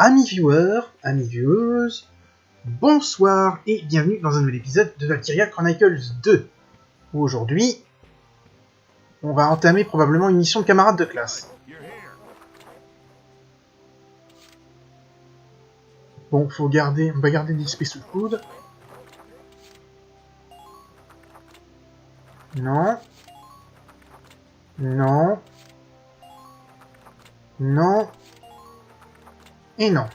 Amis viewers, amis vieweuses, bonsoir et bienvenue dans un nouvel épisode de Valkyria Chronicles 2, où aujourd'hui, on va entamer probablement une mission de camarade de classe. Bon, on va garder l'XP sous le coude. Non. Non. Non. Et non.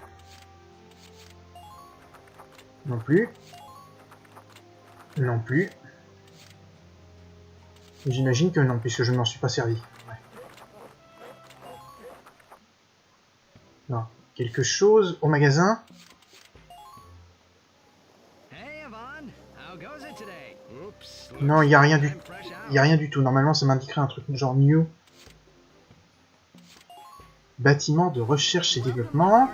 Non plus. Non plus. J'imagine que non, puisque je ne m'en suis pas servi. Ouais. Non. Quelque chose au magasin. Non, il n'y a rien du tout. Normalement, ça m'indiquerait un truc genre new. Bâtiment de recherche et développement.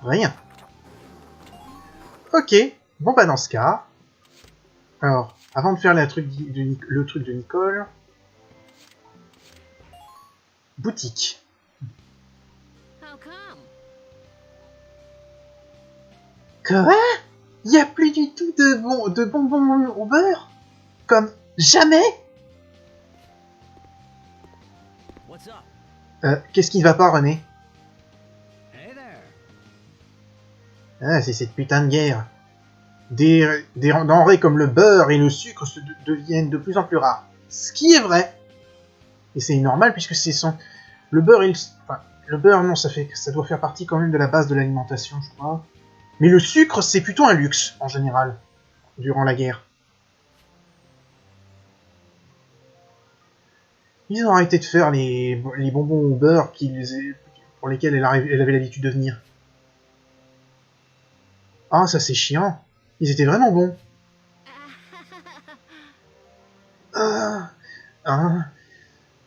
Rien. Ok. Bon bah dans ce cas. Alors, avant de faire le truc de Nicole. Boutique. Quoi? Il n'y a plus du tout de bonbons au beurre? Comme jamais? Qu'est-ce qui ne va pas, René? Ah, c'est cette putain de guerre. Des denrées comme le beurre et le sucre deviennent de plus en plus rares. Ce qui est vrai. Et c'est normal puisque le beurre et le beurre, non, ça doit faire partie quand même de la base de l'alimentation, je crois. Mais le sucre, c'est plutôt un luxe, en général, durant la guerre. Ils ont arrêté de faire les bonbons au beurre pour lesquels elle avait l'habitude de venir. Ah, ça c'est chiant. Ils étaient vraiment bons.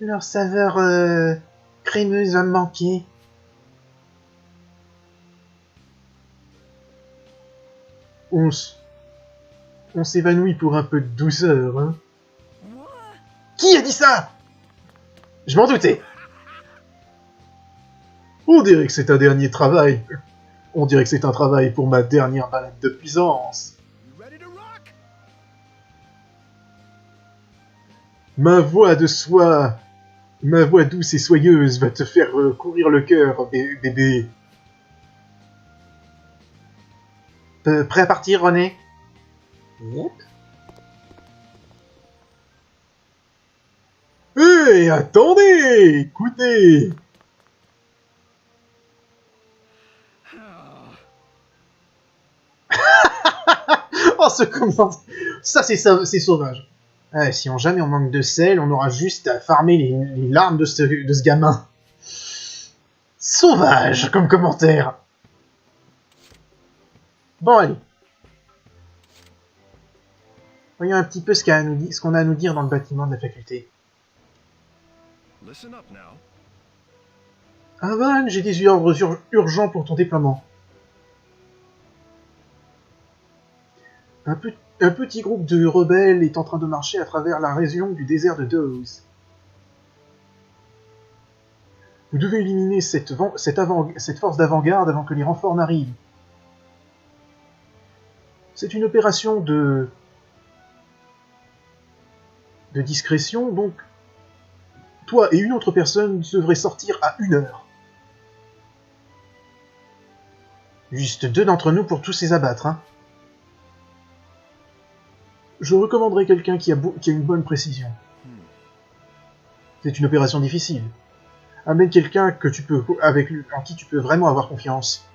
Leur saveur crémeuse va me manquer. On s'évanouit pour un peu de douceur, hein. Qui a dit ça? Je m'en doutais. On dirait que c'est un dernier travail. On dirait que c'est un travail pour ma dernière balade de puissance. Ma voix douce et soyeuse va te faire courir le cœur, bébé. Prêt à partir, René? Yep. Hé, attendez! Écoutez! Oh, ce commentaire! Ça, c'est sauvage. Si jamais on manque de sel, on aura juste à farmer les larmes de ce gamin. Sauvage comme commentaire. Bon, allez. Voyons un petit peu ce qu'on a à nous dire dans le bâtiment de la faculté. Avan, j'ai des ordres urgents pour ton déploiement. Un petit groupe de rebelles est en train de marcher à travers la région du désert de Dawes. Vous devez éliminer cette force d'avant-garde avant que les renforts n'arrivent. C'est une opération de discrétion, donc toi et une autre personne devrez sortir à 1 heure. Juste 2 d'entre nous pour tous les abattre, hein. Je recommanderais quelqu'un qui a une bonne précision. C'est une opération difficile. Amène quelqu'un en qui tu peux vraiment avoir confiance.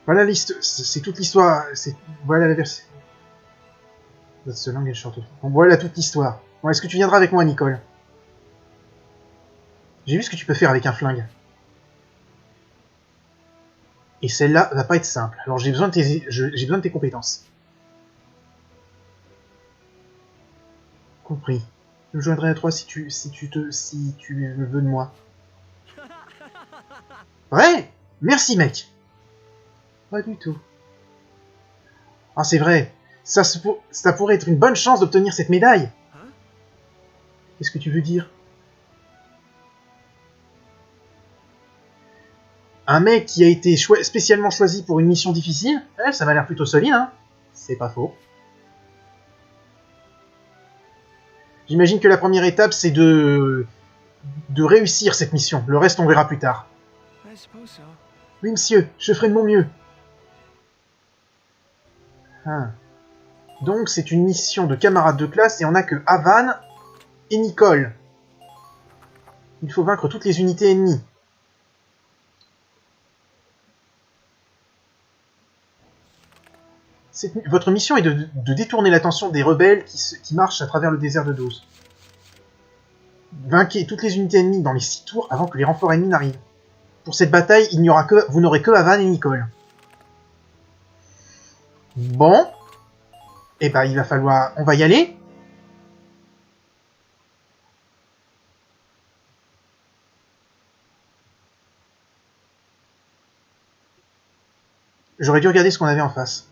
Voilà c'est toute l'histoire. Voilà la version. Bon, voilà toute l'histoire. Bon, est-ce que tu viendras avec moi, Nicole? J'ai vu ce que tu peux faire avec un flingue. Et celle-là va pas être simple. Alors j'ai besoin de tes compétences. Compris. Je me joindrai à toi si tu veux de moi. Vrai? Merci, mec. Pas du tout. Ah, c'est vrai. Ça pourrait être une bonne chance d'obtenir cette médaille. Qu'est-ce que tu veux dire? Un mec qui a été spécialement choisi pour une mission difficile, ça m'a l'air plutôt solide, hein? C'est pas faux. J'imagine que la première étape, c'est de réussir cette mission. Le reste, on verra plus tard. Oui, monsieur, je ferai de mon mieux. Ah. Donc, c'est une mission de camarades de classe et on n'a que Havan et Nicole. Il faut vaincre toutes les unités ennemies. Votre mission est de détourner l'attention des rebelles qui marchent à travers le désert de Dose. Vainquez toutes les unités ennemies dans les 6 tours avant que les renforts ennemis n'arrivent. Pour cette bataille, vous n'aurez que Havan et Nicole. Bon. Eh ben, il va falloir... On va y aller. J'aurais dû regarder ce qu'on avait en face.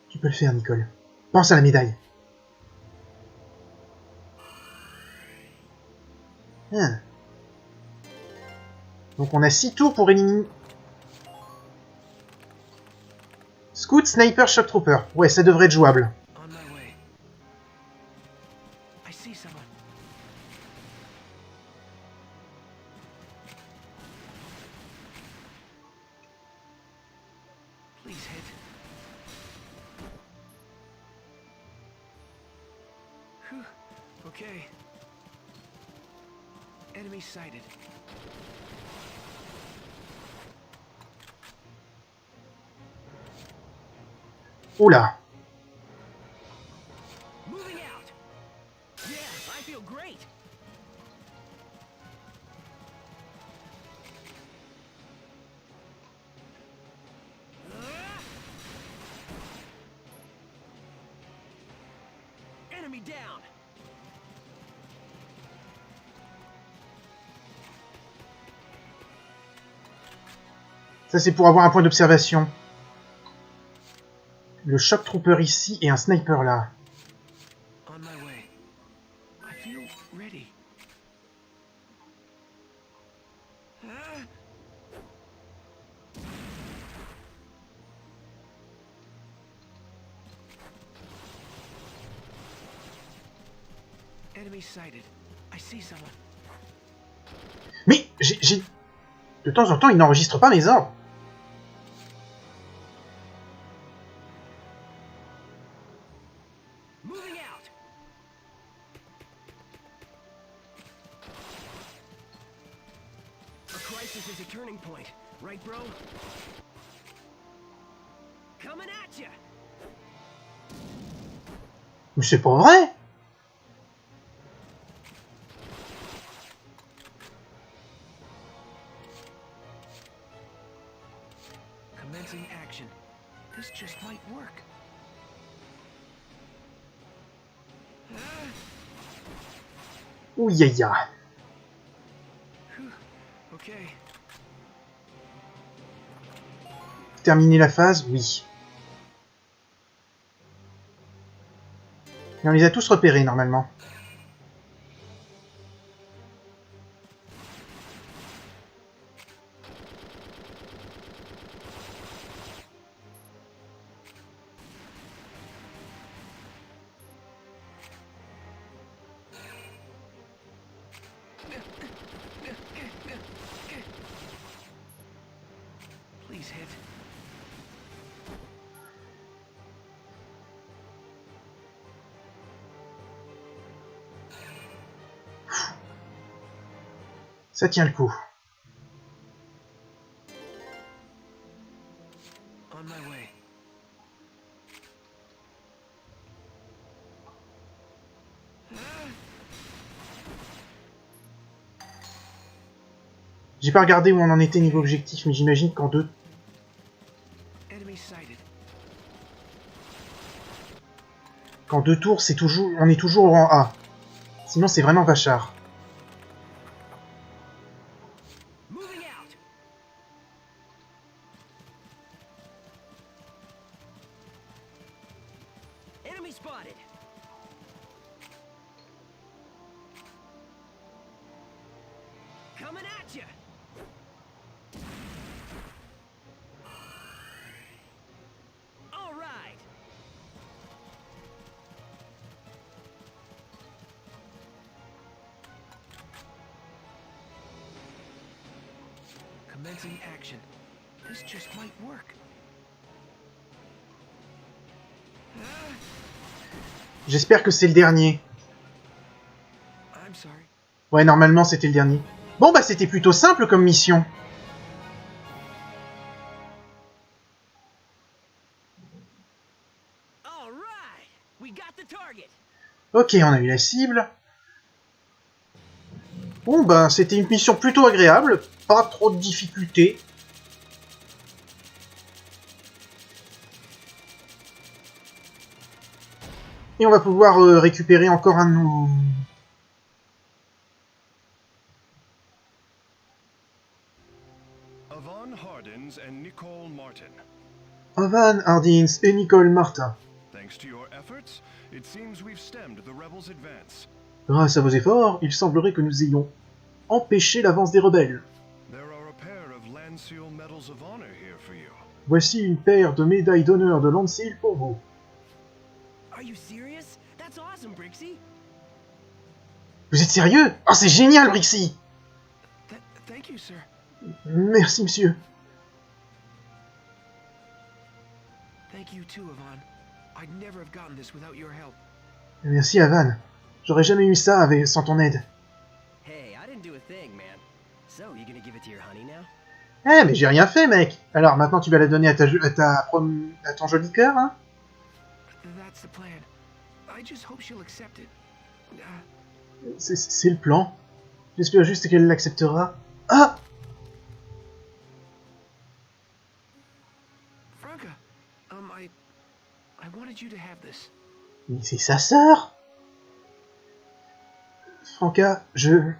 Tu peux le faire, Nicole. Pense à la médaille. Donc on a 6 tours pour éliminer... Scout, Sniper, Shock Trooper. Ouais, ça devrait être jouable. Okay. Enemy sighted. Oula. Moving out. Yeah, I feel great. Enemy down. Ça, c'est pour avoir un point d'observation. Le Shock Trooper ici et un Sniper là. On my way. I feel ready. Enemy sighted. I see someone. Mais j'ai... De temps en temps, il n'enregistre pas mes ordres. Moving out. A crisis is a turning point, right, bro? Coming at ya. Mais c'est pas vrai. Commencing action. This just might work. Ouïaïa. Okay. Terminer la phase, oui. Et on les a tous repérés normalement. Please hit. Ça tient le coup. On my way. J'ai pas regardé où on en était niveau objectif, mais j'imagine qu'en deux tours, c'est toujours, on est toujours au rang A. Sinon, c'est vraiment vachard. Coming at you. All right. Commencing action. This just might work. J'espère que c'est le dernier. I'm sorry. Ouais, normalement c'était le dernier. Bon bah c'était plutôt simple comme mission. All right. We got the target. Ok, on a eu la cible. Bon bah c'était une mission plutôt agréable. Pas trop de difficultés. Et on va pouvoir récupérer encore un de nos... Yvonne Hardins and Nicole Martin. Evan Hardins et Nicole Martin. Thanks to your efforts, it seems we've stemmed the rebels' advance. Grâce à vos efforts, il semblerait que nous ayons empêché l'avance des rebelles. There are a pair of Landseal Medals of Honor here for you. Voici une paire de médailles d'honneur de Landseal pour vous. Are you serious? That's awesome, Brixie. Vous êtes sérieux? Oh, c'est génial, Brixie! Thank you, sir. Merci, monsieur. Thank you too, Yvonne. I'd never have gotten this without your help. Merci, Evan. J'aurais jamais eu ça sans ton aide. Hey, I didn't do a thing, man. So, you gonna give it to your honey now? Eh, mais j'ai rien fait, mec! Alors, maintenant, tu vas la donner à ton joli cœur, hein? That's the plan. I just hope she'll accept it. C'est le plan. J'espère juste qu'elle l'acceptera. Ah! Franca, I wanted you to have this. Mais c'est sa sœur! Franca, je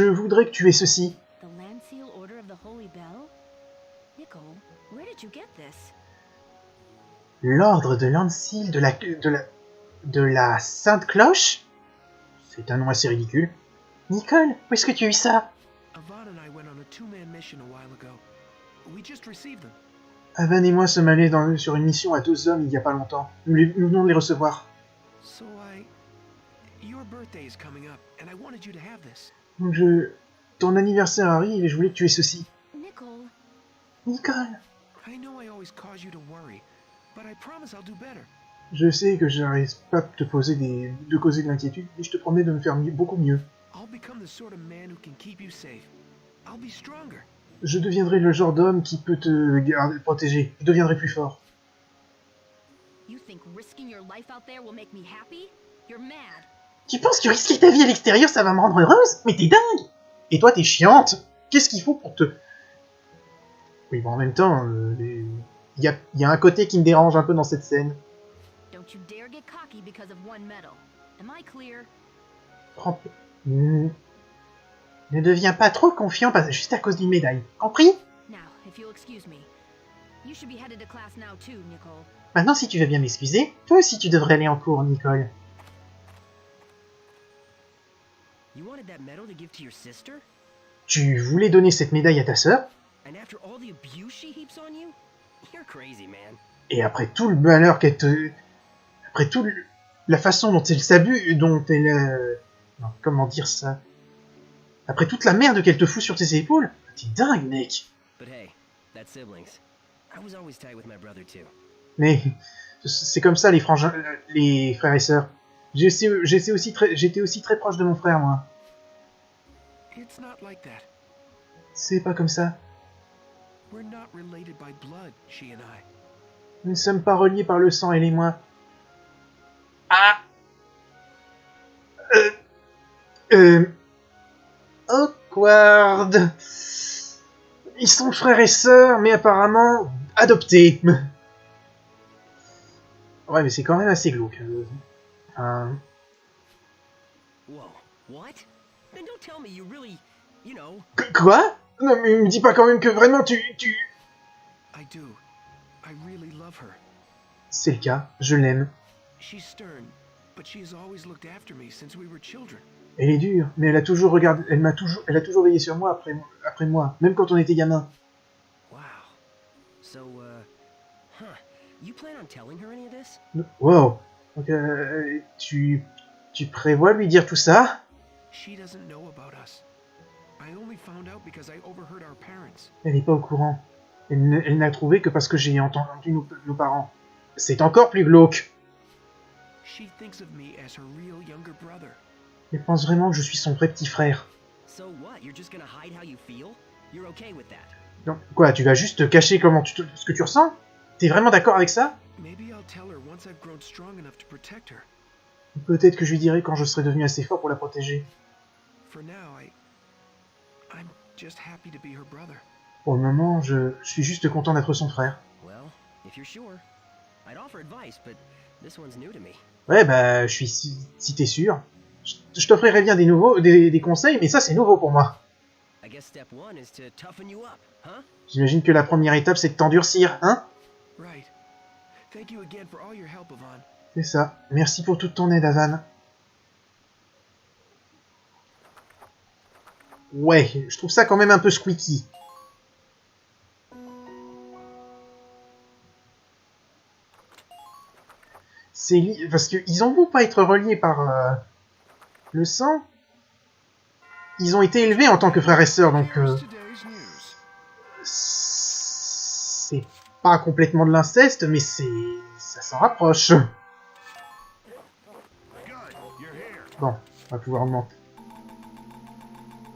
voudrais que tu aies ceci. The Landseal Order of the Holy Bell? Nicole, where did you get this? L'ordre de Landseal de la Sainte Cloche? C'est un nom assez ridicule. Nicole, où est-ce que tu as eu ça? Yvonne and I went on a two-man mission a while ago. We just received them. Avan et moi sommes allés sur une mission à 2 hommes il y a pas longtemps. Nous venons de les recevoir. So your birthday is coming up, and I wanted you to have this. Donc ton anniversaire arrive et je voulais que tu aies ceci. Nicole, Nicole! I know I always cause you to worry, but I promise I'll do better. Je sais que j'arrive pas à te causer de l'inquiétude, mais je te promets de me faire beaucoup mieux. I'll become the sort of man who can keep you safe. I'll be stronger. Je deviendrai le genre d'homme qui peut te protéger. Je deviendrai plus fort. you think risking your life out there will make me happy? You're mad. Tu penses que risquer ta vie à l'extérieur, ça va me rendre heureuse? Mais t'es dingue! Et toi, t'es chiante! Qu'est-ce qu'il faut pour te... Oui, bon, en même temps, y a un côté qui me dérange un peu dans cette scène. Don't you dare get cocky because of one medal. Am I clear? Ne deviens pas trop confiant juste à cause d'une médaille. Compris? Now, if you'll excuse me. You should be headed to class now too, Nicole. Maintenant, si tu veux bien m'excuser, toi aussi tu devrais aller en cours, Nicole. You wanted that medal to give to your sister? Tu voulais donner cette médaille à ta sœur, And after all the abuse she heaps on you? You're crazy, man. et après tout le malheur qu'elle te... Après la façon dont elle s'abuse, dont elle... Non, comment dire ça? Après toute la merde qu'elle te fout sur tes épaules, t'es dingue, mec. But hey, that's siblings. I was always tight with my brother too. Mais c'est comme ça, les frères et sœurs. J'étais aussi très proche de mon frère, moi. It's not like that. C'est pas comme ça. We're not related by blood, she and I. Nous ne sommes pas reliés par le sang, elle et moi. Ah! Awkward. Ils sont frères et sœurs, mais apparemment adoptés. Ouais, mais c'est quand même assez glauque. Whoa, what? Then don't tell me you really, you know... Quoi? Non, mais me dis pas quand même que vraiment tu... I do. I really love her. C'est le cas, je l'aime. She's stern, but she has always looked after me since we were children. Elle est dure, mais elle a toujours regardé, elle a toujours veillé sur moi après moi, même quand on était gamin. Wow. So, huh. You plan on telling her any of this? Wow. Donc, tu prévois lui dire tout ça? She doesn't know about us. I only found out because I overheard our parents. Elle n'est pas au courant. Elle n'a trouvé que parce que j'ai entendu nos parents. C'est encore plus glauque. She thinks of me as her real younger brother. Elle pense vraiment que je suis son vrai petit frère. So what? You're just gonna hide how you feel? You're okay with that? Donc, quoi, tu vas juste te cacher ce que tu ressens? T'es vraiment d'accord avec ça? Maybe I'll tell her once I've grown strong enough to protect her. Peut-être que je lui dirai quand je serai devenu assez fort pour la protéger. For now, I'm just happy to be her brother. Pour le moment, je suis juste content d'être son frère. Well, if you're sure. I'd offer advice, but this one's new to me. Ouais, bah, si t'es sûr. Je t'offrirais bien des conseils, mais ça, c'est nouveau pour moi. I guess step one is to toughen you up, huh? J'imagine que la première étape, c'est de t'endurcir, hein? Right. Thank you again for all your help, Yvonne. C'est ça. Merci pour toute ton aide, Avan. Ouais, je trouve ça quand même un peu squeaky. Parce qu'ils ont beau pas être reliés par le sang, ils ont été élevés en tant que frères et sœurs, donc c'est pas complètement de l'inceste, mais ça s'en rapproche. Bon, on va pouvoir augmenter.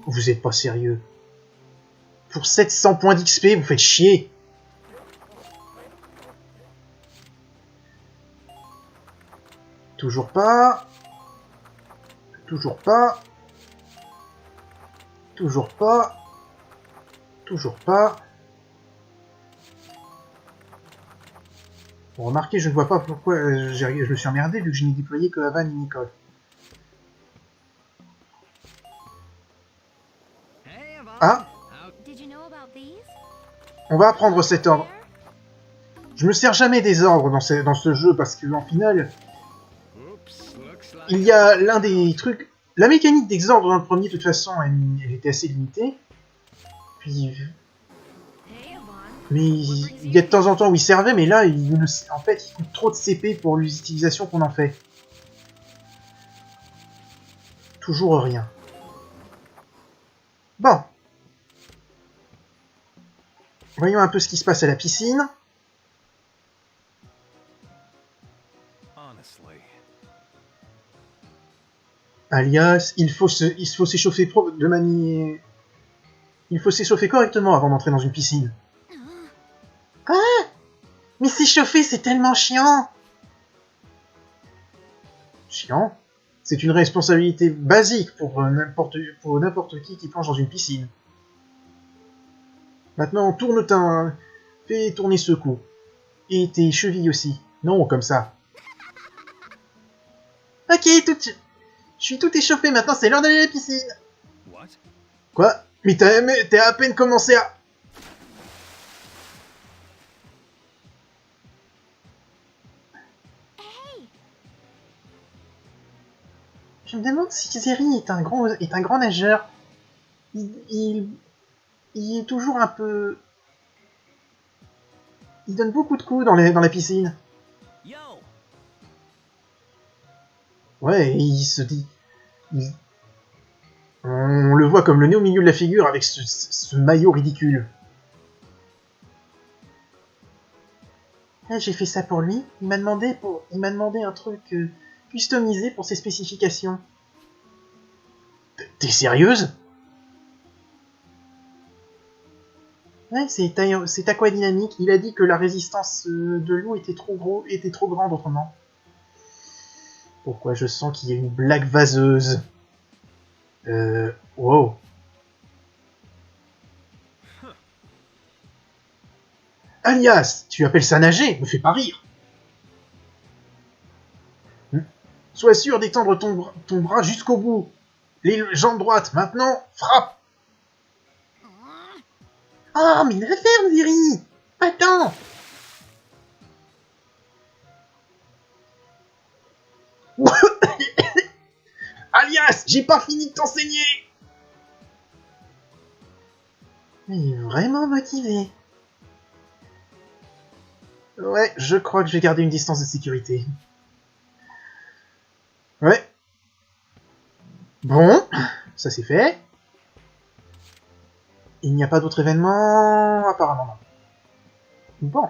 Vous êtes pas sérieux. Pour 700 points d'XP, vous faites chier. Toujours pas. Toujours pas. Toujours pas. Toujours pas. Bon, remarquez, je ne vois pas pourquoi je me suis emmerdé vu que je n'ai déployé que Avan et Nicole. Ah, Did you know about these? on va apprendre cet ordre. Je me sers jamais des ordres dans ce jeu parce qu'en final, il y a l'un des trucs... La mécanique des ordres dans le premier, de toute façon, elle était assez limitée. Puis... Hey, Yvonne. Mais il y a de temps en temps où il servait, mais là, en fait, il coûte trop de CP pour l'utilisation qu'on en fait. Toujours rien. Bon. Voyons un peu ce qui se passe à la piscine. Honestly. Alias, il faut s'échauffer de manière... Il faut s'échauffer correctement avant d'entrer dans une piscine. Ah! Mais s'échauffer, c'est tellement chiant! Chiant? C'est une responsabilité basique pour n'importe qui plonge dans une piscine. Maintenant, fais tourner ce cou. Et tes chevilles aussi. Non, comme ça. Ok, je suis tout échauffé, maintenant c'est l'heure d'aller à la piscine. What? Quoi? Mais t'as à peine commencé à... Je me demande si Zeri est un grand nageur. Il est toujours un peu... Il donne beaucoup de coups dans la piscine. Yo! Ouais, et il se dit... On le voit comme le nez au milieu de la figure avec ce maillot ridicule. J'ai fait ça pour lui. Il m'a demandé un truc customisé pour ses spécifications. T'es sérieuse? Ouais, c'est aquadynamique. Il a dit que la résistance de l'eau était trop grande autrement. Pourquoi je sens qu'il y a une blague vaseuse? Wow. Alias, tu appelles ça nager? Me fais pas rire. Sois sûr d'étendre ton bras jusqu'au bout. Les jambes droites, maintenant, frappe. Ah, mais la ferme, Zeri. Attends. Alias, j'ai pas fini de t'enseigner. Il est vraiment motivé. Ouais, je crois que je vais garder une distance de sécurité. Ouais. Bon, ça c'est fait. Il n'y a pas d'autre événement? Apparemment non. Bon.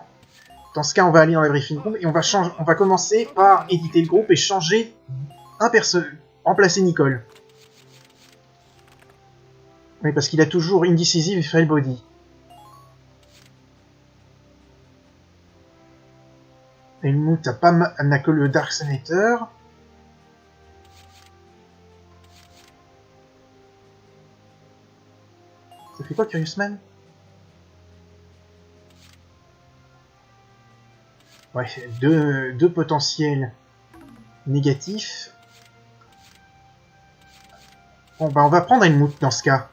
Dans ce cas, on va aller dans la briefing room et on va commencer par éditer le groupe et changer un personnage. Remplacer Nicole. Oui, parce qu'il a toujours Indecisive et Frail Body. Helmut n'a que le Dark Senator. Ça fait quoi, Curious Man? Ouais, deux potentiels négatifs. Bon, bah on va prendre Helmut dans ce cas.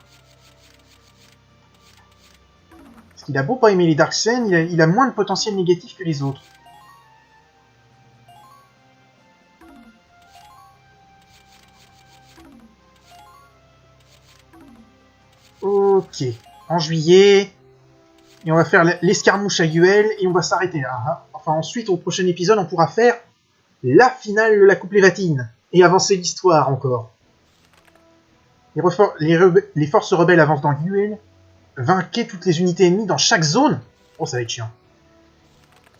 Parce qu'il a beau pas aimer les Dark Sen, il a moins de potentiel négatif que les autres. Ok, en juillet, et on va faire l'escarmouche à Yuel, et on va s'arrêter là. Hein. Enfin, ensuite, au prochain épisode, on pourra faire la finale de la Coupe Lévatine, et avancer l'histoire encore. Les forces rebelles avancent dans Yuel, vainquez toutes les unités ennemies dans chaque zone. Oh, ça va être chiant.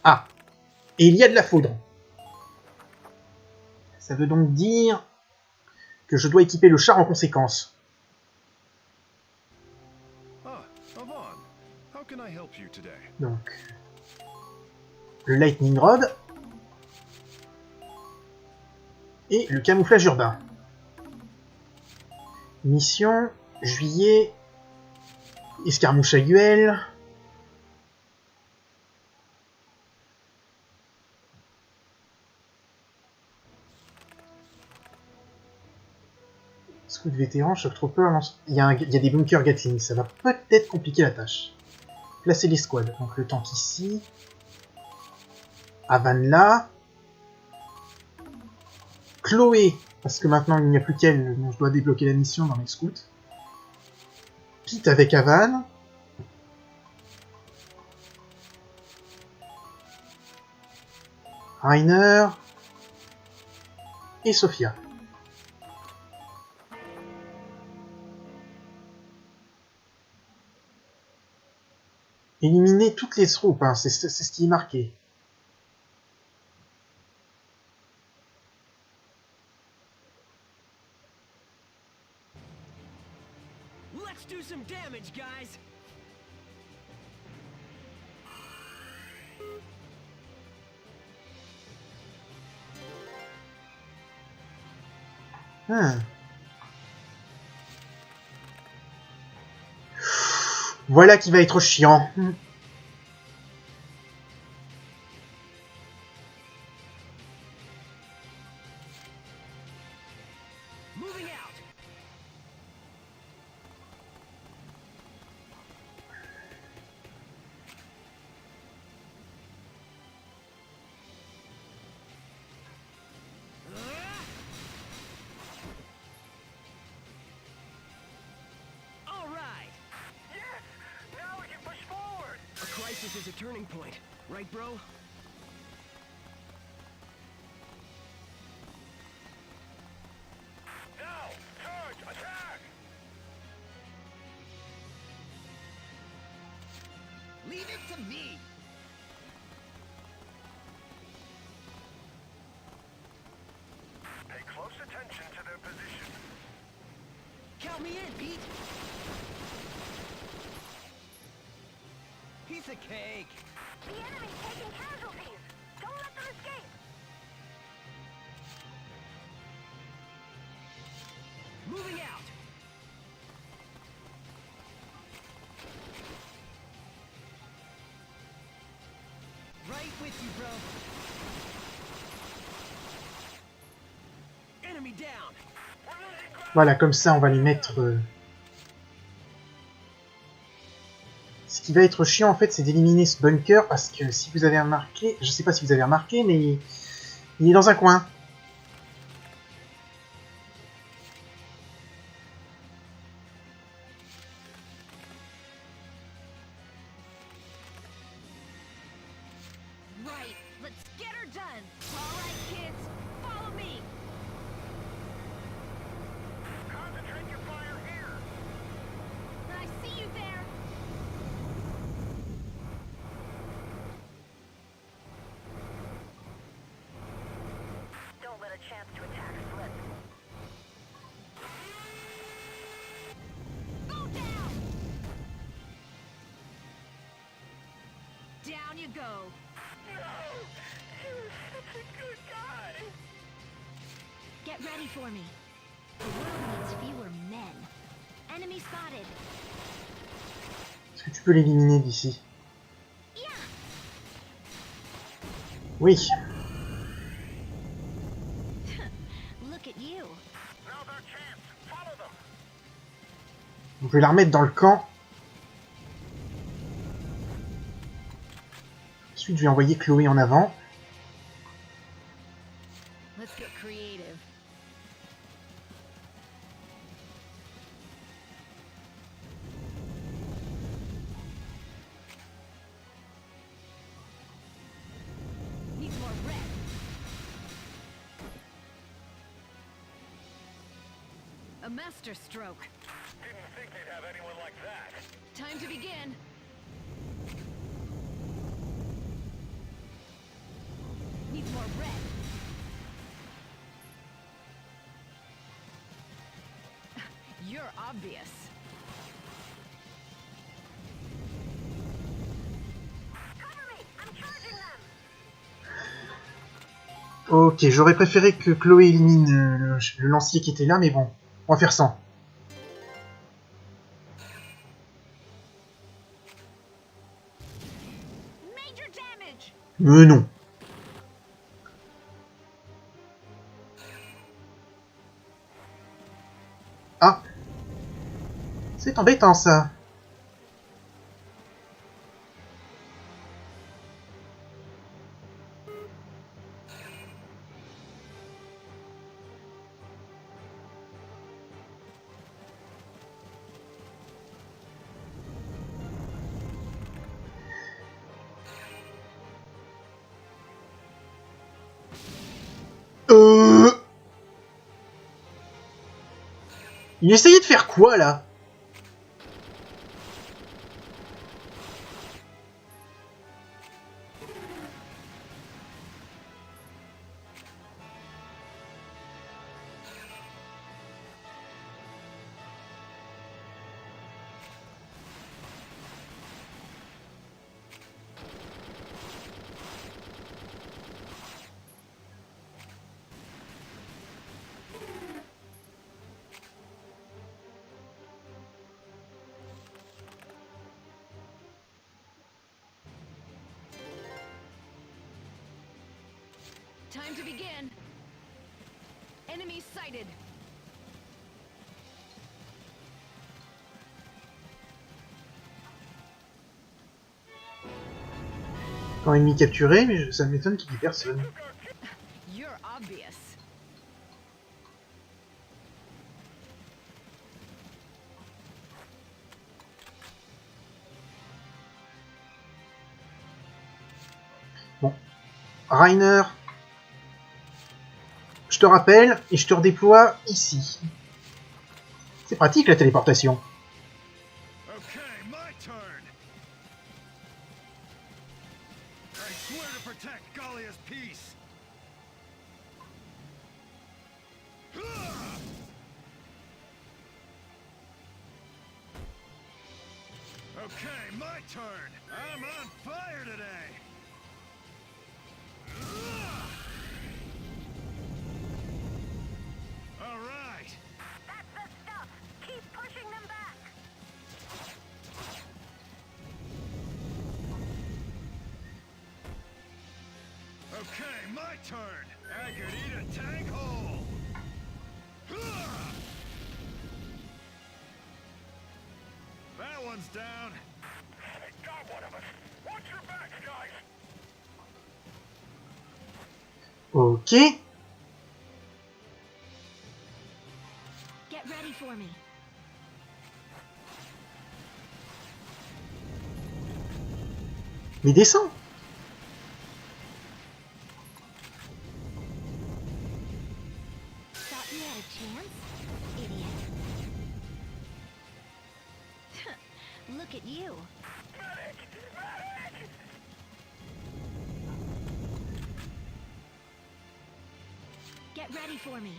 Ah, et il y a de la foudre. Ça veut donc dire que je dois équiper le char en conséquence. Donc, le Lightning Rod et le camouflage urbain. Mission, juillet, escarmouche à Yuel. Scout vétéran, Shock Trooper, il y a des bunkers Gatling, ça va peut-être compliquer la tâche. Placer les squads, donc le tank ici. Havan là. Chloé, parce que maintenant il n'y a plus qu'elle, donc je dois débloquer la mission dans mes scouts. Pete avec Havan. Rainer. Et Sophia. Éliminer toutes les troupes, hein, c'est ce qui est marqué. Let's do some damage, guys. Voilà qui va être chiant. Moving out. All right. Yes! Now we can push forward! A crisis is a turning point, right, bro? Now! Charge! Attack! Leave it to me. Pay close attention to their position. Count me in, Pete. Piece of cake. The enemy's taking casualties. Don't let them escape. Moving out. Right with you, bro. Enemy down. Voilà, comme ça, on va les mettre... Ce qui va être chiant, en fait, c'est d'éliminer ce bunker, parce que si vous avez remarqué... Je sais pas si vous avez remarqué, mais... Il est dans un coin. done. All right, kids, follow me. Concentrate your fire here. I see you there. Don't let a chance to attack slip. Go down. Down you go. Get ready for me. The world needs fewer men. Enemy spotted. Est-ce que tu peux l'éliminer d'ici? Yeah. Oui. Look at you. Now's our chance. Follow them. On peut la remettre dans le camp. Ensuite, je vais envoyer Chloé en avant. Let's get creative. Needs more red. A master stroke. Didn't think they'd have anyone like that. Time to begin. Needs more red. You're obvious. Cover me! I'm charging them! Ok, j'aurais préféré que Chloé élimine le lancier qui était là, mais bon, on va faire sans. Major damage. Mais non. Ah. C'est embêtant ça. Il essayait de faire quoi là? Time to begin. Enemy sighted. Quand ennemi capturé, mais ça m'étonne qu'il y ait personne. You're obvious. Bon. Rainer, je te rappelle et je te redéploie ici. C'est pratique la téléportation. Okay, my turn. I swear to protect Gallia's peace. Okay, my turn. I'm on fire today. All right. That's the stuff! Keep pushing them back! Okay, my turn. I could eat a tank whole. That one's down. They got one of us. Watch your backs, guys. Ok. Get ready for me. Mais descends. Look at you. Get ready for me.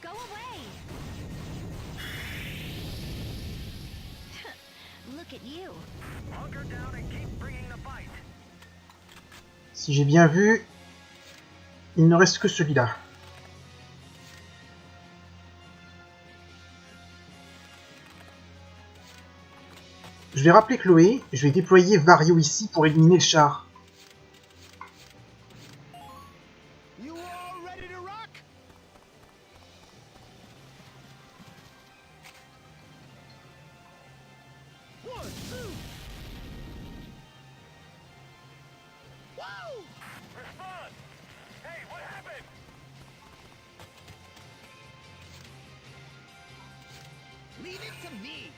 Go away. Look at you. Hunker down and keep bringing the fight. Si j'ai bien vu, il ne reste que celui-là. Je vais rappeler Chloé, je vais déployer Vario ici pour éliminer le char. You all ready to rock? One, two. Whoa! Respond! Hey, what happened? Leave it to me.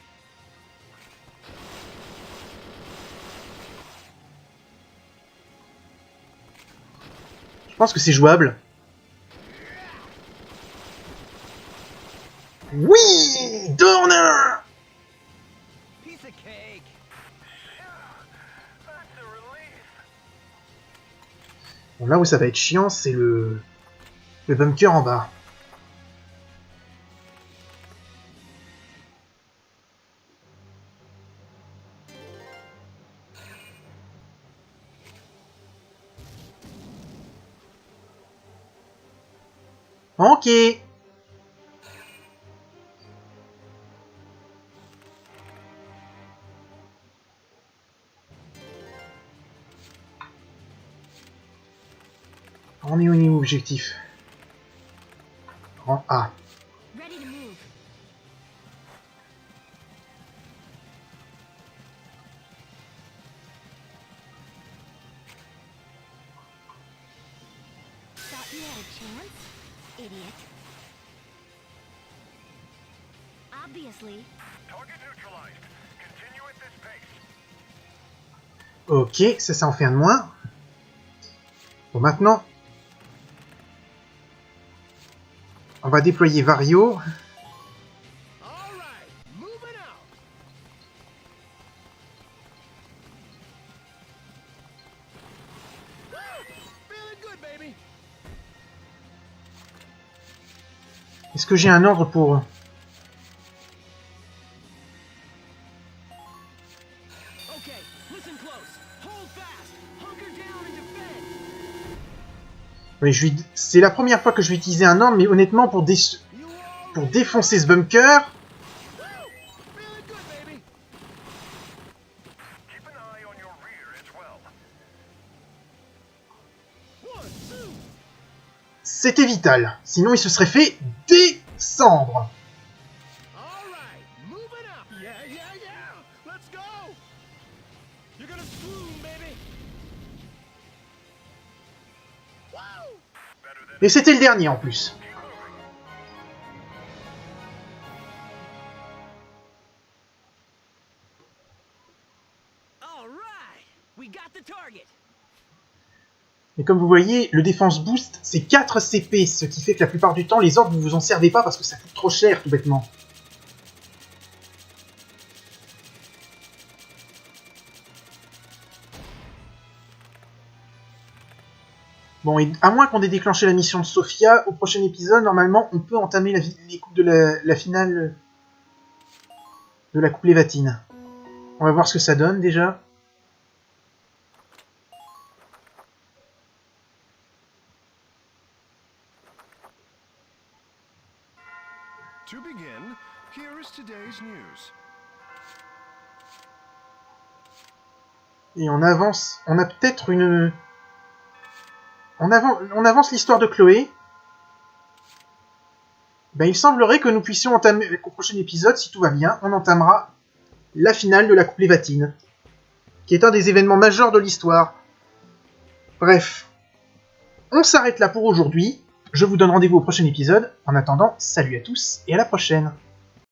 Je pense que c'est jouable. Oui, Dorner. Piece of cake. That's a relief. Bon, là où ça va être chiant, c'est le bunker en bas. Ok. On est au niveau objectif. Rang A. Ready to move. Thought you had a chance, idiot. Obviously. Target neutralized. Continue at this pace. Ok, ça en fait un de moins. Bon, maintenant, on va déployer Vario. All right, moving out. Woo! Feeling good, baby. Est-ce que j'ai un ordre pour... Okay, listen close. Hold fast. Hunker down and defend. Oui, c'est la première fois que je vais utiliser un ordre, mais honnêtement, pour défoncer ce bunker... Feeling good, baby. Keep an eye on your rear as well. One, two. C'était vital. Sinon, il se serait fait descendre. All right, moving out. Yeah, yeah, yeah. Let's go. You're gonna swoon, baby. Woo! Better than Et c'était le dernier, en plus. All right, we got the target. Et comme vous voyez, le défense boost, c'est 4 CP, ce qui fait que la plupart du temps, les ordres, vous vous en servez pas parce que ça coûte trop cher, tout bêtement. Bon, et à moins qu'on ait déclenché la mission de Sophia, au prochain épisode, normalement, on peut entamer les coupes de la finale de la Coupe Lévatine. On va voir ce que ça donne, déjà. To begin, here is today's news. Et on avance. On a peut-être une... On avance l'histoire de Chloé. Ben, il semblerait que nous puissions entamer, au prochain épisode, si tout va bien, on entamera la finale de la Coupe Lévatine, qui est un des événements majeurs de l'histoire. Bref, on s'arrête là pour aujourd'hui. Je vous donne rendez-vous au prochain épisode. En attendant, salut à tous et à la prochaine.